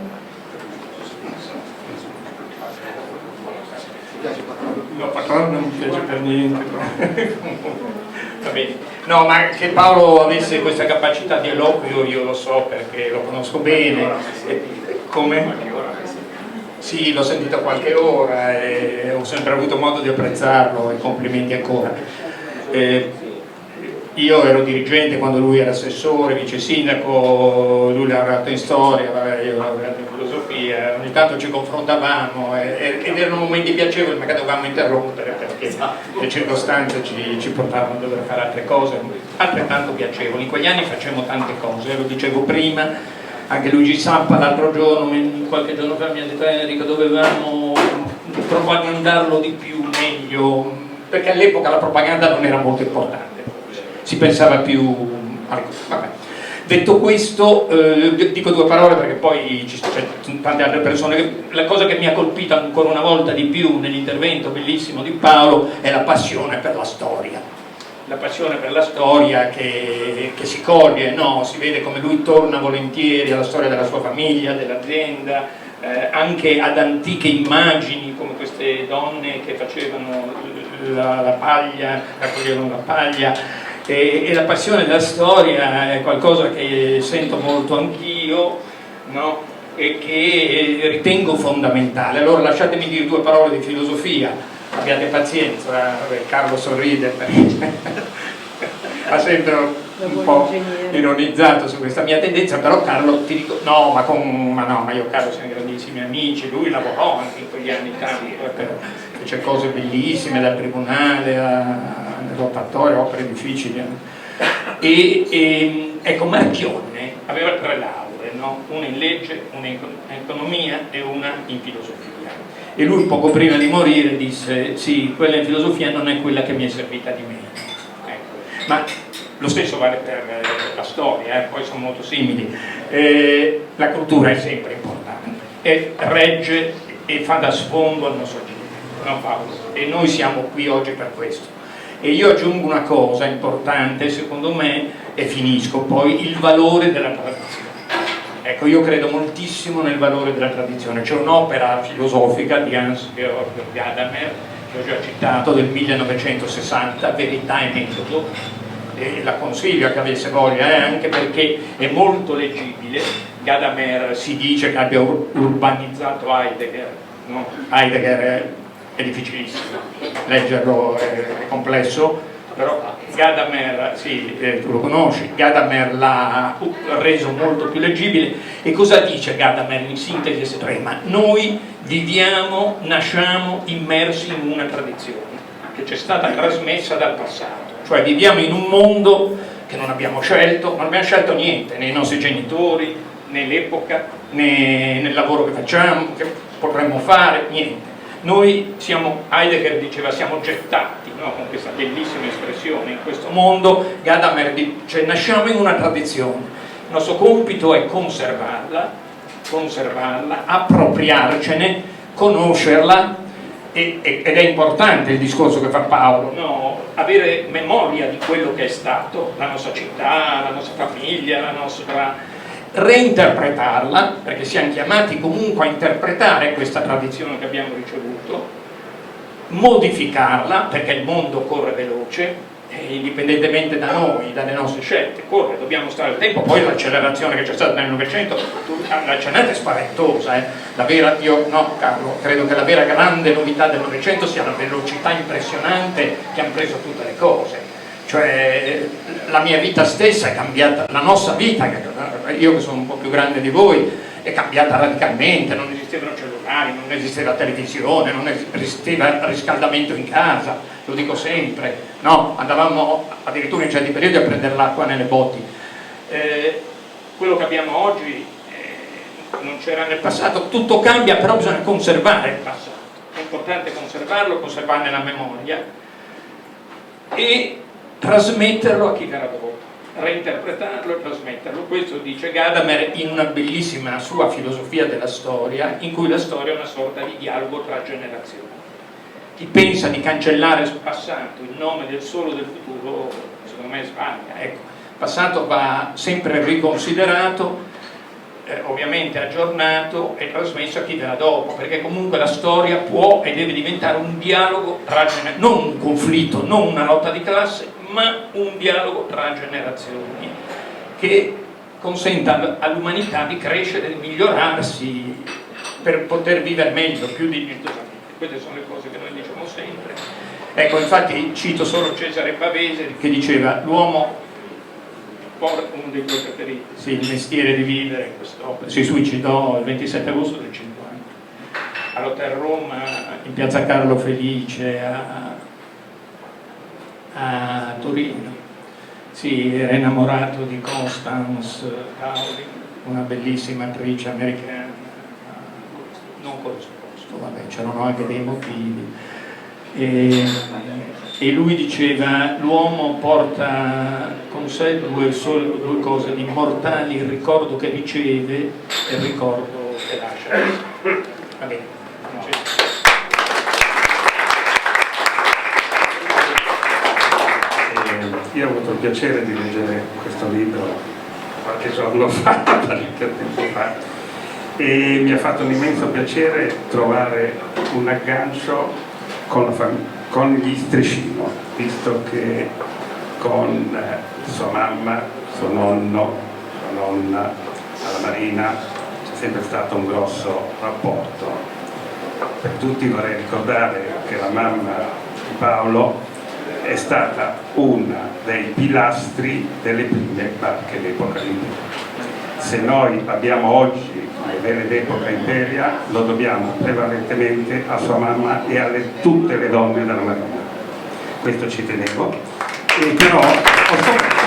No, patrono non mi piace per niente. Va bene. No, ma che Paolo avesse questa capacità di eloquio io lo so perché lo conosco bene. Come? Sì, l'ho sentito qualche ora e ho sempre avuto modo di apprezzarlo, e complimenti ancora. Io ero dirigente quando lui era assessore, vice sindaco, lui l'ha lavorato in storia, io l'ho lavorato in filosofia, ogni tanto ci confrontavamo ed erano momenti piacevoli, ma che dovevamo interrompere perché le circostanze ci portavano a dover fare altre cose altrettanto piacevoli. In quegli anni facevamo tante cose, lo dicevo prima, anche Luigi Zappa l'altro giorno, qualche giorno fa mi ha detto Enrico, dovevamo propagandarlo di più, meglio, perché all'epoca la propaganda non era molto importante. Si pensava più. Vabbè. Detto questo, dico due parole perché poi ci sono tante altre persone. La cosa che mi ha colpito ancora una volta di più nell'intervento bellissimo di Paolo è la passione per la storia. La passione per la storia che si coglie, no? Si vede come lui torna volentieri alla storia della sua famiglia, dell'azienda, anche ad antiche immagini come queste donne che facevano la paglia, raccoglievano la paglia. E la passione della storia è qualcosa che sento molto anch'io, no? E che ritengo fondamentale. Allora lasciatemi dire due parole di filosofia, abbiate pazienza, Carlo sorride ha sempre un po' ironizzato su questa mia tendenza, però Carlo ti dico, ma io e Carlo siamo grandissimi amici, lui lavorò anche in quegli anni tanti, fece cose bellissime, dal tribunale al rotatorio, opere difficili. Ecco, Marchionne aveva 3 lauree, no? Una in legge, una in economia e una in filosofia. E lui poco prima di morire disse, sì, quella in filosofia non è quella che mi è servita di meno. Ecco. Ma lo stesso vale per la storia, poi sono molto simili. La cultura è sempre importante e regge e fa da sfondo al nostro agire. no Paolo? E noi siamo qui oggi per questo. E io aggiungo una cosa importante, secondo me, e finisco poi, il valore della tradizione. Ecco, io credo moltissimo nel valore della tradizione. C'è un'opera filosofica di Hans-Georg Gadamer, che ho già citato, del 1960, Verità e metodo, e la consiglio a chi avesse voglia, anche perché è molto leggibile. Gadamer si dice che abbia urbanizzato Heidegger, no? Heidegger è difficilissimo, leggerlo è complesso, però Gadamer, sì, tu lo conosci, Gadamer l'ha reso molto più leggibile. E cosa dice Gadamer in sintesi estrema? Noi viviamo, nasciamo immersi in una tradizione che ci è stata trasmessa dal passato, cioè viviamo in un mondo che non abbiamo scelto, non abbiamo scelto niente, né i nostri genitori, né l'epoca, né nel lavoro che facciamo, che potremmo fare, niente. Noi siamo, Heidegger diceva, siamo gettati, no? Con questa bellissima espressione, in questo mondo. Gadamer dice, nasciamo in una tradizione, il nostro compito è conservarla, appropriarcene, conoscerla, ed è importante il discorso che fa Paolo, no? Avere memoria di quello che è stato, la nostra città, la nostra famiglia, la nostra... reinterpretarla, perché siamo chiamati comunque a interpretare questa tradizione che abbiamo ricevuto, modificarla, perché il mondo corre veloce, indipendentemente da noi, dalle nostre scelte, corre, dobbiamo stare al tempo. Poi l'accelerazione che c'è stata nel Novecento, l'accelerazione è spaventosa, io no Carlo, credo che la vera grande novità del Novecento sia la velocità impressionante che hanno preso tutte le cose. Cioè la mia vita stessa è cambiata, la nostra vita, io che sono un po' più grande di voi, è cambiata radicalmente. Non esistevano cellulari, non esisteva televisione, non esisteva riscaldamento in casa, lo dico sempre, no? Andavamo addirittura in certi periodi a prendere l'acqua nelle botti. Quello che abbiamo oggi non c'era nel passato, tutto cambia, però bisogna conservare il passato, è importante conservarlo, conservarne la memoria e trasmetterlo a chi verrà dopo, reinterpretarlo e trasmetterlo. Questo dice Gadamer in una bellissima sua filosofia della storia, in cui la storia è una sorta di dialogo tra generazioni. Chi pensa di cancellare il passato in nome del solo del futuro, secondo me sbaglia. Ecco, il passato va sempre riconsiderato, ovviamente aggiornato e trasmesso a chi verrà dopo, perché comunque la storia può e deve diventare un dialogo tra generazioni, non un conflitto, non una lotta di classe, ma un dialogo tra generazioni che consenta all'umanità di crescere, di migliorarsi per poter vivere meglio, più dignitosamente. Queste sono le cose che noi diciamo sempre. Ecco, infatti cito solo Cesare Pavese che diceva: l'uomo, uno dei tuoi preferiti, sì, il mestiere di vivere, si suicidò il 27 agosto del 50 all'Hotel Roma in piazza Carlo Felice a Torino. Sì, era innamorato di Constance Dowling, una bellissima attrice americana, non corrisposto, vabbè, c'erano anche dei motivi. E lui diceva: l'uomo porta con sé due cose immortali, il ricordo che riceve e il ricordo che lascia. Va bene. Io ho avuto il piacere di leggere questo libro qualche giorno fa, parecchio tempo fa, e mi ha fatto un immenso piacere trovare un aggancio con gli Striscino, visto che con sua mamma, suo nonno, sua nonna, alla Marina c'è sempre stato un grosso rapporto. Per tutti vorrei ricordare che la mamma di Paolo è stata una dei pilastri delle prime barche d'epoca Imperia. Se noi abbiamo oggi le vele d'epoca Imperia, lo dobbiamo prevalentemente a sua mamma e a tutte le donne della Marina. Questo ci tenevo. E però ho scoperto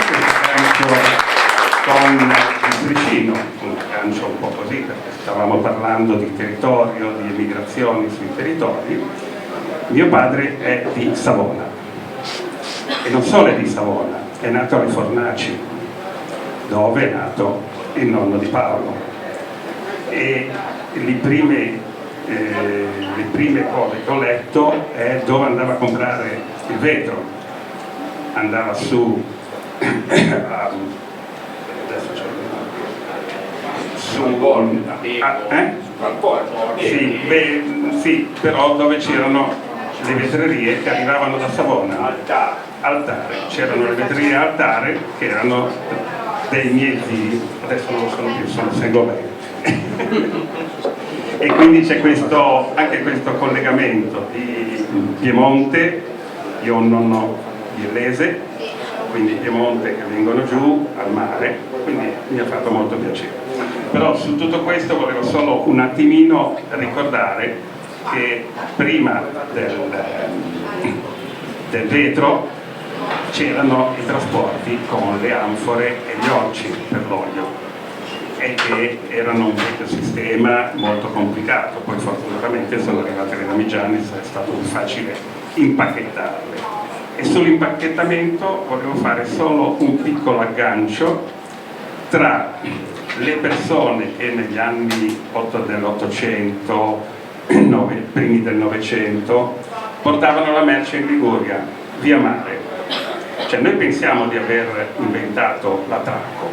con il Striscino, un aggancio un po' così, perché stavamo parlando di territorio, di emigrazioni sui territori. Mio padre è di Savona. E non solo è di Savona, è nato alle Fornaci, dove è nato il nonno di Paolo. E le prime le prime cose che ho letto è dove andava a comprare il vetro. Andava su sì, però dove c'erano le vetrerie che arrivavano da Savona, Altare, c'erano le vetrerie Altare che erano dei miei zii, adesso non lo sono più, sono Segovia. E quindi c'è anche questo collegamento di Piemonte. Io ho un nonno biellese, quindi Piemonte che vengono giù al mare, quindi mi ha fatto molto piacere. Però su tutto questo volevo solo un attimino ricordare che prima del vetro c'erano i trasporti con le anfore e gli orci per l'olio, e che erano un vecchio sistema molto complicato. Poi fortunatamente sono arrivate le damigiane, è stato facile impacchettarle. E sull'impacchettamento volevo fare solo un piccolo aggancio tra le persone che negli anni dell'Ottocento, primi del Novecento, portavano la merce in Liguria, via mare. Cioè noi pensiamo di aver inventato l'attracco,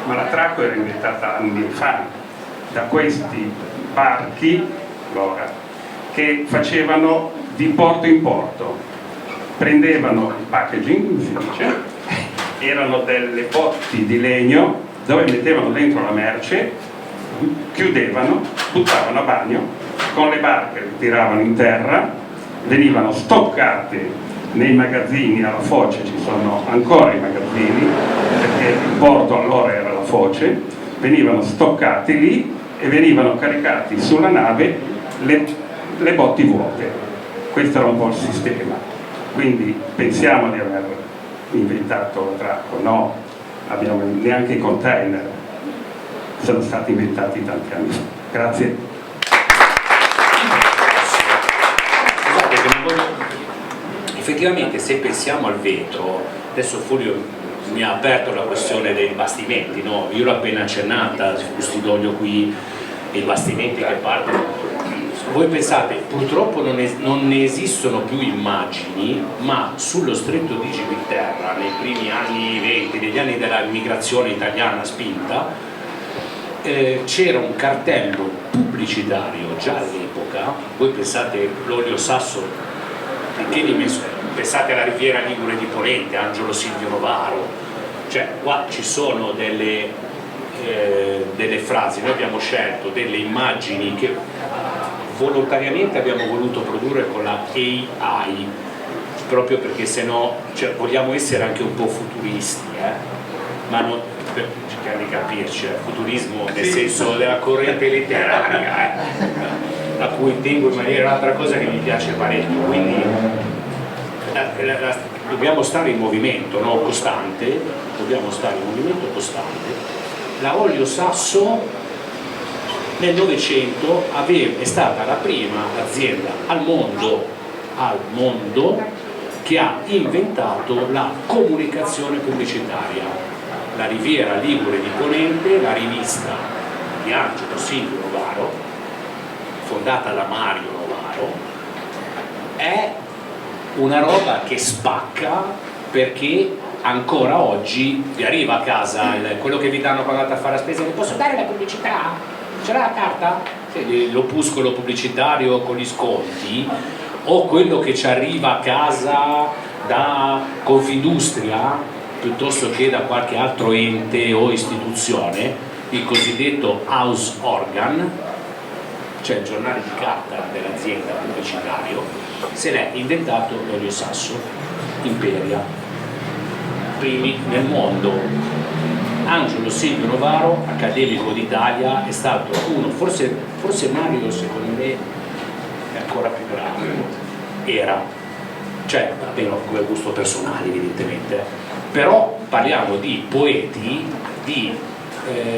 ma l'attracco era inventata anni fa da questi barchi che facevano di porto in porto, prendevano il packaging, si dice, erano delle botti di legno dove mettevano dentro la merce, chiudevano, buttavano a bagno, con le barche le tiravano in terra, venivano stoccate nei magazzini. Alla Foce ci sono ancora i magazzini, perché il porto allora era la Foce, venivano stoccati lì e venivano caricati sulla nave le botti vuote. Questo era un po' il sistema. Quindi pensiamo di aver inventato l'attracco, no, neanche i container sono stati inventati tanti anni fa. Grazie. Effettivamente, se pensiamo al vetro, adesso Fulvio mi ha aperto la questione dei bastimenti, no? Io l'ho appena accennata, Custidoglio qui, i bastimenti che partono. Voi pensate, purtroppo non ne esistono più immagini, ma sullo stretto di Gibilterra, nei primi anni 20, negli anni della immigrazione italiana spinta, c'era un cartello pubblicitario già all'epoca. Voi pensate l'olio Sasso, in che dimensione? Pensate alla Riviera Ligure di Ponente, Angelo Silvio Novaro, cioè qua ci sono delle frasi. Noi abbiamo scelto delle immagini che volontariamente abbiamo voluto produrre con la AI, proprio perché sennò, cioè, vogliamo essere anche un po' futuristi, ma non per cercare di capirci, futurismo nel senso della corrente letteraria, a cui tengo in maniera un'altra cosa che mi piace parecchio, quindi dobbiamo stare in movimento, no? Costante, dobbiamo stare in movimento costante. La Olio Sasso nel Novecento è stata la prima azienda al mondo che ha inventato la comunicazione pubblicitaria. La Riviera Ligure di Ponente, la rivista di Angelo Silvio Novaro, fondata da Mario Novaro, è una roba che spacca, perché ancora oggi vi arriva a casa quello che vi danno quando andate a fare la spesa: vi posso dare la pubblicità? Ce l'ha la carta? L'opuscolo pubblicitario con gli sconti, o quello che ci arriva a casa da Confindustria piuttosto che da qualche altro ente o istituzione, il cosiddetto house organ, cioè il giornale di carta dell'azienda pubblicitario. Se l'è inventato l'Olio Sasso, Imperia, primi nel mondo. Angelo Silvio Novaro, accademico d'Italia, è stato uno, forse Mario secondo me è ancora più bravo, cioè almeno come gusto personale evidentemente, però parliamo di poeti, di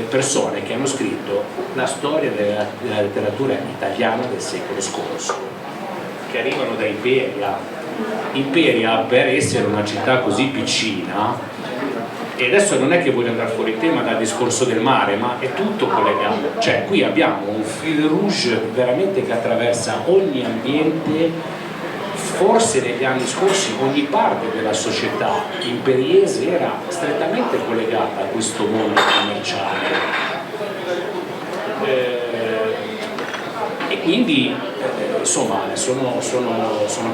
persone che hanno scritto la storia della letteratura italiana del secolo scorso, che arrivano da Imperia. Imperia, per essere una città così piccina, E adesso non è che voglio andare fuori tema dal discorso del mare, ma è tutto collegato, cioè qui abbiamo un fil rouge veramente che attraversa ogni ambiente, forse negli anni scorsi ogni parte della società imperiese era strettamente collegata a questo mondo commerciale. E quindi insomma sono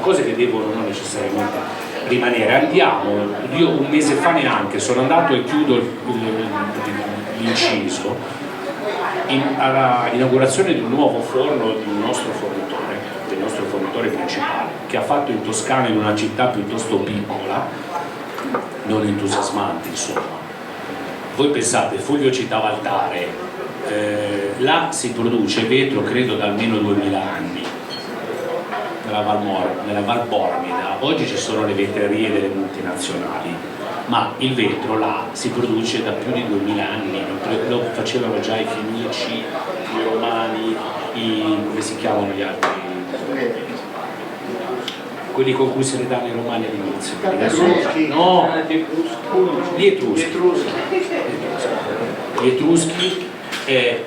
cose che devono non necessariamente rimanere. Andiamo, io un mese fa neanche sono andato, e chiudo l'inciso, all'inaugurazione di un nuovo forno di un nostro fornitore, del nostro fornitore principale, che ha fatto in Toscana, in una città piuttosto piccola, non entusiasmante insomma. Voi pensate, Fulvio citava Altare, là si produce vetro credo da almeno 2000 anni nella Val Bormida. Oggi ci sono le vetrerie delle multinazionali, ma il vetro là si produce da più di 2000 anni, lo facevano già i Fenici, i Romani, come si chiamano gli altri? Quelli con cui se ne danno i Romani all'inizio. No, gli Etruschi,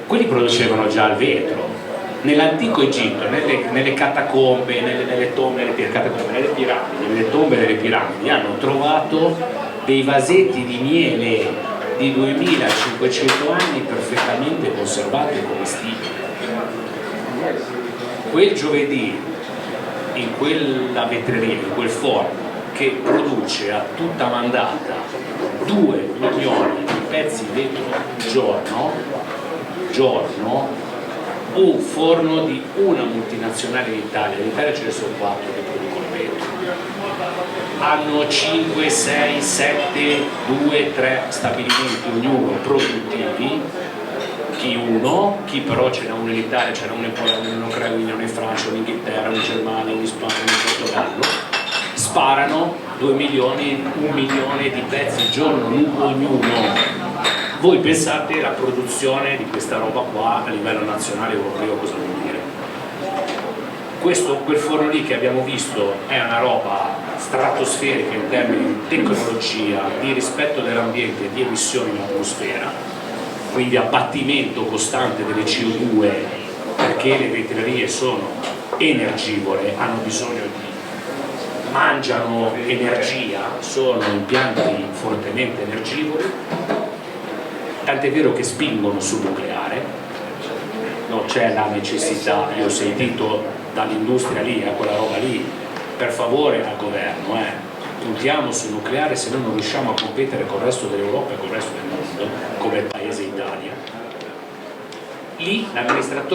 quelli producevano già il vetro. Nell'antico Egitto, nelle catacombe, nelle tombe delle piramidi hanno trovato dei vasetti di miele di 2500 anni perfettamente conservati e commestibili. Quel giovedì in quella vetreria, in quel forno che produce a tutta mandata 2 milioni di pezzi di vetro giorno, un forno di una multinazionale in Italia ce ne sono 4 che producono vetro, hanno 5, 6, 7, 2, 3 stabilimenti ognuno produttivi, chi però ce n'è uno in Italia, ce n'è uno in Polonia, uno in Ucraina, uno in Francia, uno in Inghilterra, uno in Germania, uno in Spagna, uno in Portogallo, sparano 2 milioni, 1 milione di pezzi al giorno ognuno. Voi pensate la produzione di questa roba qua a livello nazionale europeo cosa vuol dire? Quel forno lì che abbiamo visto è una roba stratosferica in termini di tecnologia, di rispetto dell'ambiente, di emissioni in atmosfera, quindi abbattimento costante delle CO2, perché le vetrerie sono energivore, hanno bisogno di mangiano energia, sono impianti fortemente energivori, tant'è vero che spingono sul nucleare, non c'è la necessità, io ho sentito dall'industria lì, a quella roba lì, per favore al governo, puntiamo sul nucleare, se no non riusciamo a competere con il resto dell'Europa e con il resto del mondo, come il paese Italia. Lì l'amministratore